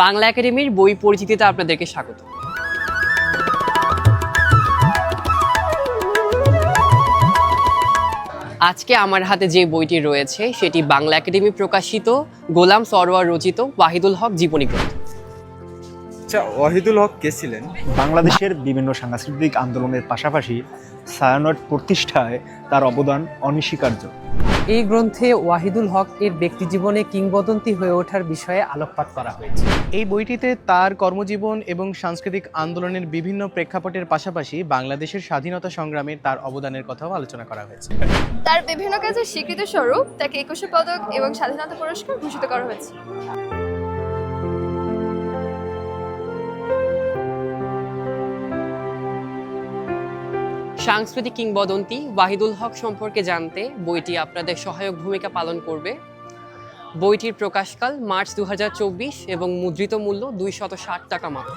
বাংলা একাডেমির বই পরিচিতিতে আপনাদেরকে স্বাগত। আজকে আমার হাতে যে বইটি রয়েছে সেটি বাংলা একাডেমি প্রকাশিত গোলাম সরওয়ার রচিত ওয়াহিদুল হক জীবনী গ্রন্থ। আচ্ছা, ওয়াহিদুল হক কে ছিলেন? বাংলাদেশের বিভিন্ন সাংস্কৃতিক আন্দোলনের পাশাপাশি ছায়ানট প্রতিষ্ঠায় তার অবদান অনস্বীকার্য। এই গ্রন্থে ওয়াহিদুল হক এর ব্যক্তিজীবনে কিংবদন্তি হয়ে ওঠার বিষয়ে আলোকপাত করা হয়েছে। এই বইটিতে তার কর্মজীবন এবং সাংস্কৃতিক আন্দোলনের বিভিন্ন প্রেক্ষাপটের পাশাপাশি বাংলাদেশের স্বাধীনতা সংগ্রামের তার অবদানের কথাও আলোচনা করা হয়েছে। তার বিভিন্ন কাজের স্বীকৃতি স্বরূপ তাকে একুশে পদক এবং স্বাধীনতা পুরস্কার ঘোষিত করা হয়েছে। সাংস্কৃতিক কিংবদন্তি ওয়াহিদুল হক সম্পর্কে জানতে বইটি আপনাদের সহায়ক ভূমিকা পালন করবে। বইটির প্রকাশকাল মার্চ 2024 এবং মুদ্রিত মূল্য 260 টাকা মাত্র।